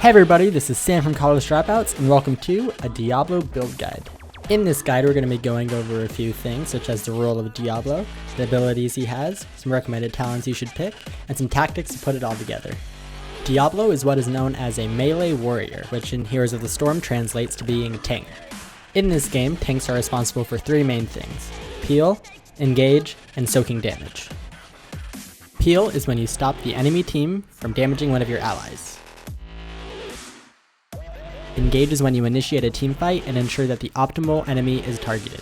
Hey everybody, this is Sam from College Dropouts, and welcome to a Diablo build guide. In this guide, we're going to be going over a few things, such as the role of Diablo, the abilities he has, some recommended talents you should pick, and some tactics to put it all together. Diablo is what is known as a melee warrior, which in Heroes of the Storm translates to being a tank. In this game, tanks are responsible for three main things: peel, engage, and soaking damage. Peel is when you stop the enemy team from damaging one of your allies. Engage is when you initiate a team fight and ensure that the optimal enemy is targeted.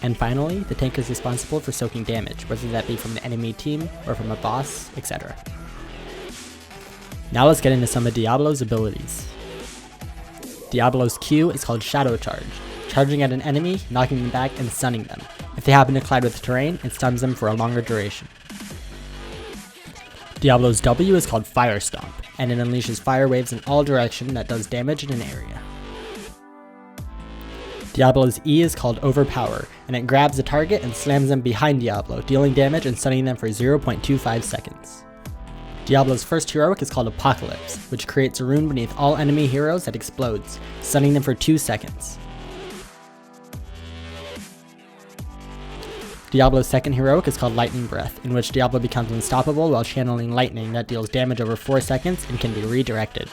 And finally, the tank is responsible for soaking damage, whether that be from the enemy team or from a boss, etc. Now let's get into some of Diablo's abilities. Diablo's Q is called Shadow Charge, charging at an enemy, knocking them back, and stunning them. If they happen to collide with the terrain, it stuns them for a longer duration. Diablo's W is called Fire Stomp, and it unleashes fire waves in all directions that does damage in an area. Diablo's E is called Overpower, and it grabs the target and slams them behind Diablo, dealing damage and stunning them for 0.25 seconds. Diablo's first heroic is called Apocalypse, which creates a rune beneath all enemy heroes that explodes, stunning them for 2 seconds. Diablo's second heroic is called Lightning Breath, in which Diablo becomes unstoppable while channeling lightning that deals damage over 4 seconds and can be redirected.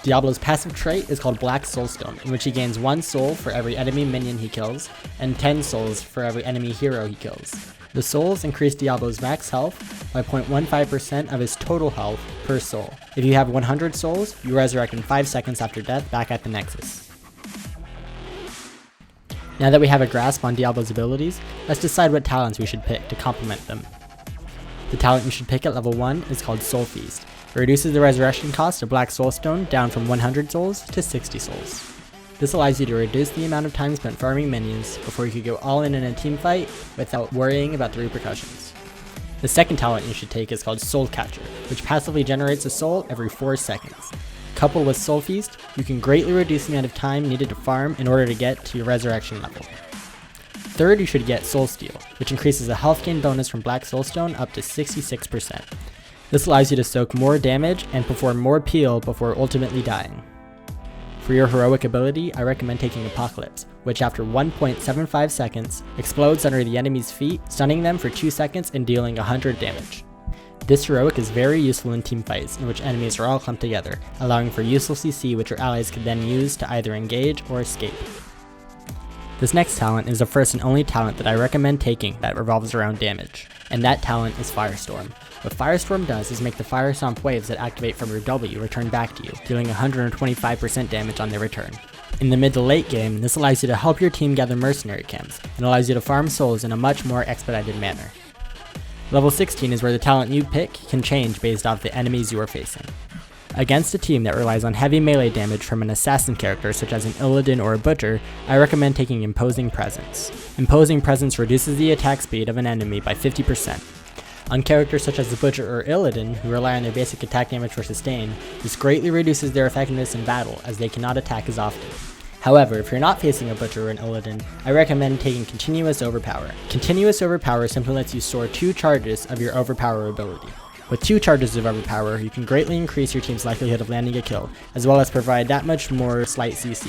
Diablo's passive trait is called Black Soulstone, in which he gains 1 soul for every enemy minion he kills, and 10 souls for every enemy hero he kills. The souls increase Diablo's max health by 0.15% of his total health per soul. If you have 100 souls, you resurrect in 5 seconds after death back at the Nexus. Now that we have a grasp on Diablo's abilities, let's decide what talents we should pick to complement them. The talent you should pick at level 1 is called Soul Feast. It reduces the resurrection cost of Black Soulstone down from 100 souls to 60 souls. This allows you to reduce the amount of time spent farming minions before you could go all in a team fight without worrying about the repercussions. The second talent you should take is called Soul Catcher, which passively generates a soul every 4 seconds. Coupled with Soul Feast, you can greatly reduce the amount of time needed to farm in order to get to your resurrection level. Third, you should get Soul Steal, which increases the health gain bonus from Black Soulstone up to 66%. This allows you to soak more damage and perform more peel before ultimately dying. For your heroic ability, I recommend taking Apocalypse, which after 1.75 seconds, explodes under the enemy's feet, stunning them for 2 seconds and dealing 100 damage. This heroic is very useful in team fights in which enemies are all clumped together, allowing for useful CC which your allies can then use to either engage or escape. This next talent is the first and only talent that I recommend taking that revolves around damage, and that talent is Firestorm. What Firestorm does is make the Fire Stomp waves that activate from your W return back to you, dealing 125% damage on their return. In the mid to late game, this allows you to help your team gather mercenary camps, and allows you to farm souls in a much more expedited manner. Level 16 is where the talent you pick can change based off the enemies you are facing. Against a team that relies on heavy melee damage from an assassin character such as an Illidan or a Butcher, I recommend taking Imposing Presence. Imposing Presence reduces the attack speed of an enemy by 50%. On characters such as the Butcher or Illidan, who rely on their basic attack damage for sustain, this greatly reduces their effectiveness in battle as they cannot attack as often. However, if you're not facing a Butcher or an Illidan, I recommend taking Continuous Overpower. Continuous Overpower simply lets you store 2 charges of your Overpower ability. With 2 charges of Overpower, you can greatly increase your team's likelihood of landing a kill, as well as provide that much more slight CC.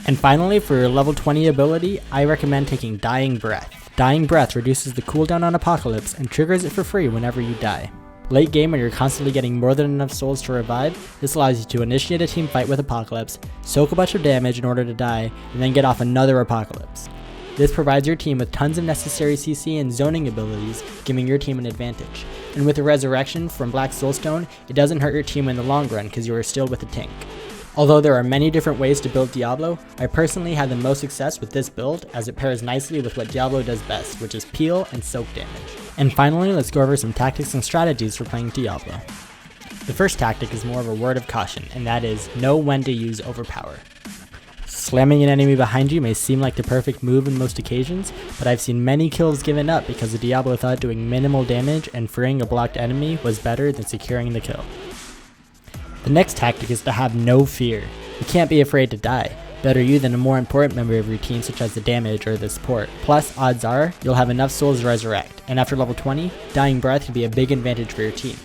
And finally, for your level 20 ability, I recommend taking Dying Breath. Dying Breath reduces the cooldown on Apocalypse and triggers it for free whenever you die. Late game, when you're constantly getting more than enough souls to revive, this allows you to initiate a team fight with Apocalypse, soak a bunch of damage in order to die, and then get off another Apocalypse. This provides your team with tons of necessary CC and zoning abilities, giving your team an advantage. And with the resurrection from Black Soulstone, it doesn't hurt your team in the long run because you are still with a tank. Although there are many different ways to build Diablo, I personally had the most success with this build as it pairs nicely with what Diablo does best, which is peel and soak damage. And finally, let's go over some tactics and strategies for playing Diablo. The first tactic is more of a word of caution, and that is know when to use Overpower. Slamming an enemy behind you may seem like the perfect move in most occasions, but I've seen many kills given up because the Diablo thought doing minimal damage and freeing a blocked enemy was better than securing the kill. The next tactic is to have no fear. You can't be afraid to die. Better you than a more important member of your team such as the damage or the support. Plus, odds are, you'll have enough souls to resurrect, and after level 20, Dying Breath can be a big advantage for your team.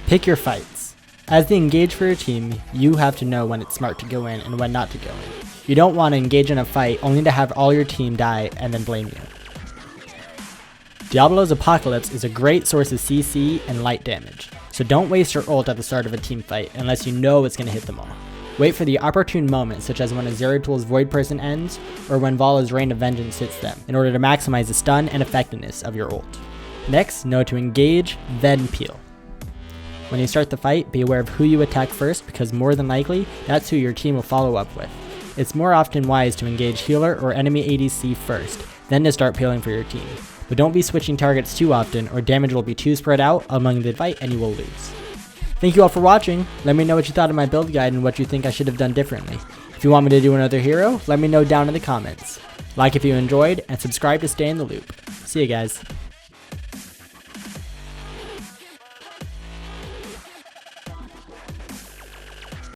Pick your fights. As the engage for your team, you have to know when it's smart to go in and when not to go in. You don't want to engage in a fight only to have all your team die and then blame you. Diablo's Apocalypse is a great source of CC and light damage, so don't waste your ult at the start of a team fight unless you know it's going to hit them all. Wait for the opportune moment, such as when a Zeratul Void Person ends, or when Vala's Rain of Vengeance hits them, in order to maximize the stun and effectiveness of your ult. Next, know to engage, then peel. When you start the fight, be aware of who you attack first, because more than likely, that's who your team will follow up with. It's more often wise to engage healer or enemy ADC first, then to start peeling for your team. But don't be switching targets too often, or damage will be too spread out among the fight and you will lose. Thank you all for watching. Let me know what you thought of my build guide and what you think I should have done differently. If you want me to do another hero, let me know down in the comments. Like if you enjoyed, and subscribe to stay in the loop. See you guys.